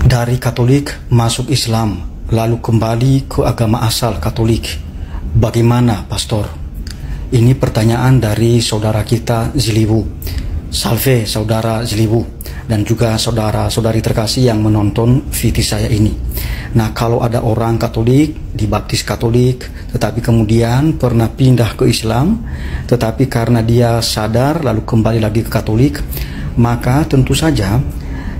Dari Katolik masuk Islam, lalu kembali ke agama asal Katolik. Bagaimana, Pastor? Ini pertanyaan dari saudara kita Ziliwu. Salve saudara Ziliwu, dan juga saudara-saudari terkasih yang menonton video saya ini. Nah, kalau ada orang Katolik, dibaptis Katolik, tetapi kemudian pernah pindah ke Islam, tetapi karena dia sadar lalu kembali lagi ke Katolik, maka tentu saja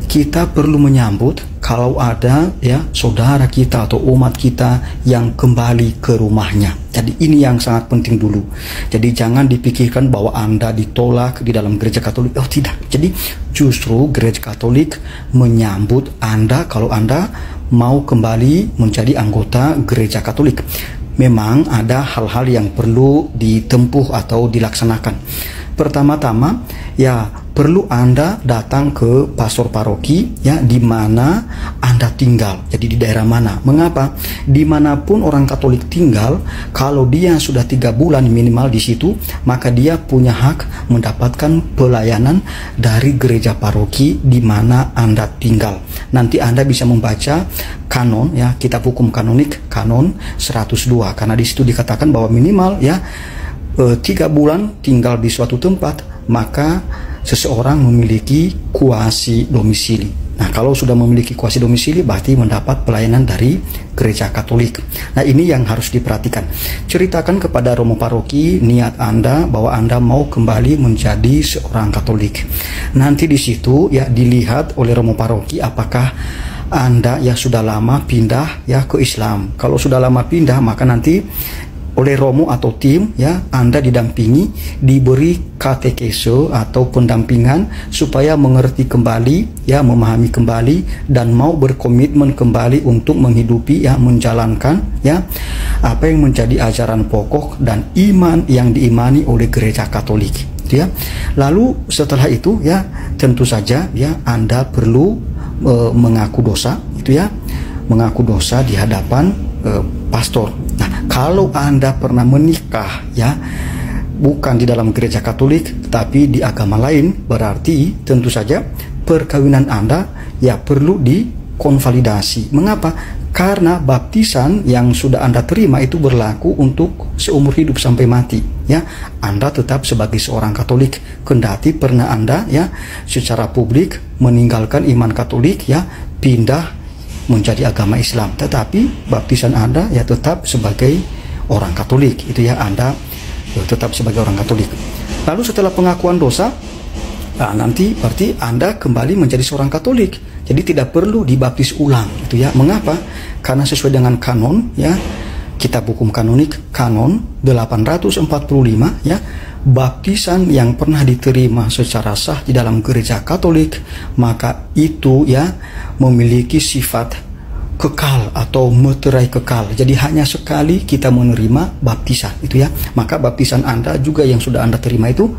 kita perlu menyambut kalau ada saudara kita atau umat kita yang kembali ke rumahnya. Jadi ini yang sangat penting dulu. Jadi jangan dipikirkan bahwa Anda ditolak di dalam gereja Katolik. Oh tidak. Jadi justru gereja Katolik menyambut Anda kalau Anda mau kembali menjadi anggota gereja Katolik. Memang ada hal-hal yang perlu ditempuh atau dilaksanakan. Pertama-tama perlu Anda datang ke pastor paroki di mana Anda tinggal. Jadi di daerah mana? Mengapa? Dimanapun orang Katolik tinggal, kalau dia sudah 3 bulan minimal di situ, maka dia punya hak mendapatkan pelayanan dari gereja paroki di mana Anda tinggal. Nanti Anda bisa membaca kanon, kitab hukum kanonik, kanon 102, karena di situ dikatakan bahwa minimal 3 bulan tinggal di suatu tempat, maka seseorang memiliki kuasi domisili. Nah, kalau sudah memiliki kuasi domisili berarti mendapat pelayanan dari gereja Katolik. Nah, ini yang harus diperhatikan. Ceritakan kepada romo paroki niat Anda bahwa Anda mau kembali menjadi seorang Katolik. Nanti di situ dilihat oleh romo paroki apakah Anda sudah lama pindah ke Islam. Kalau sudah lama pindah, maka nanti oleh romo atau tim Anda didampingi, diberi katekese atau pendampingan supaya mengerti kembali, memahami kembali, dan mau berkomitmen kembali untuk menghidupi, menjalankan apa yang menjadi ajaran pokok dan iman yang diimani oleh gereja Katolik. Lalu setelah itu tentu saja Anda perlu mengaku dosa, mengaku dosa di hadapan pastor. Nah, kalau Anda pernah menikah bukan di dalam gereja Katolik tapi di agama lain, berarti tentu saja perkawinan Anda perlu dikonvalidasi. Mengapa? Karena baptisan yang sudah Anda terima itu berlaku untuk seumur hidup sampai mati. Anda tetap sebagai seorang Katolik, kendati pernah Anda secara publik meninggalkan iman Katolik, pindah menjadi agama Islam, tetapi baptisan Anda tetap sebagai orang Katolik. Itu Anda tetap sebagai orang Katolik. Lalu setelah pengakuan dosa, nanti berarti Anda kembali menjadi seorang Katolik. Jadi tidak perlu dibaptis ulang. Itu mengapa? Karena sesuai dengan kanon kitab hukum kanonik, kanon 845 baptisan yang pernah diterima secara sah di dalam gereja Katolik, maka itu memiliki sifat kekal atau meterai kekal. Jadi hanya sekali kita menerima baptisan itu maka baptisan Anda juga yang sudah Anda terima itu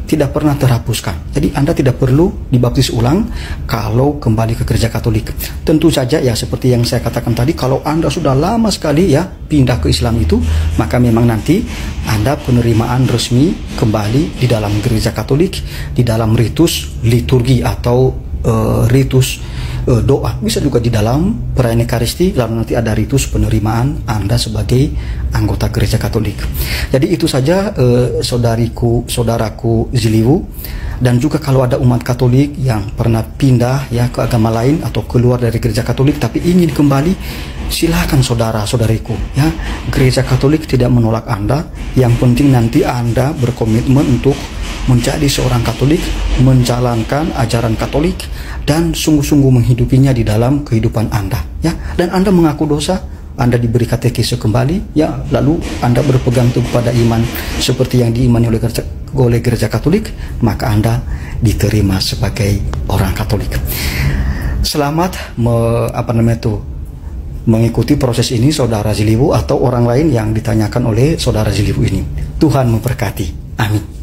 tidak pernah terhapuskan. Jadi Anda tidak perlu dibaptis ulang kalau kembali ke gereja Katolik. Tentu saja seperti yang saya katakan tadi, kalau Anda sudah lama sekali pindah ke Islam itu, maka memang nanti Anda penerimaan resmi kembali di dalam gereja Katolik, di dalam ritus liturgi atau ritus doa, bisa juga di dalam perayaan Ekaristi, lalu nanti ada ritus penerimaan Anda sebagai anggota gereja Katolik. Jadi itu saja saudaraku Ziliwu. Dan juga kalau ada umat Katolik yang pernah pindah ke agama lain atau keluar dari gereja Katolik tapi ingin kembali, silakan saudara-saudariku gereja Katolik tidak menolak Anda. Yang penting nanti Anda berkomitmen untuk menjadi seorang Katolik, menjalankan ajaran Katolik, dan sungguh-sungguh menghidupinya di dalam kehidupan Anda. Dan Anda mengaku dosa, Anda diberi katekese kembali, lalu Anda berpegang teguh pada iman seperti yang diimani oleh gereja Katolik, maka Anda diterima sebagai orang Katolik. Selamat mengikuti proses ini saudara Ziliwu atau orang lain yang ditanyakan oleh saudara Ziliwu ini. Tuhan memberkati. Amin.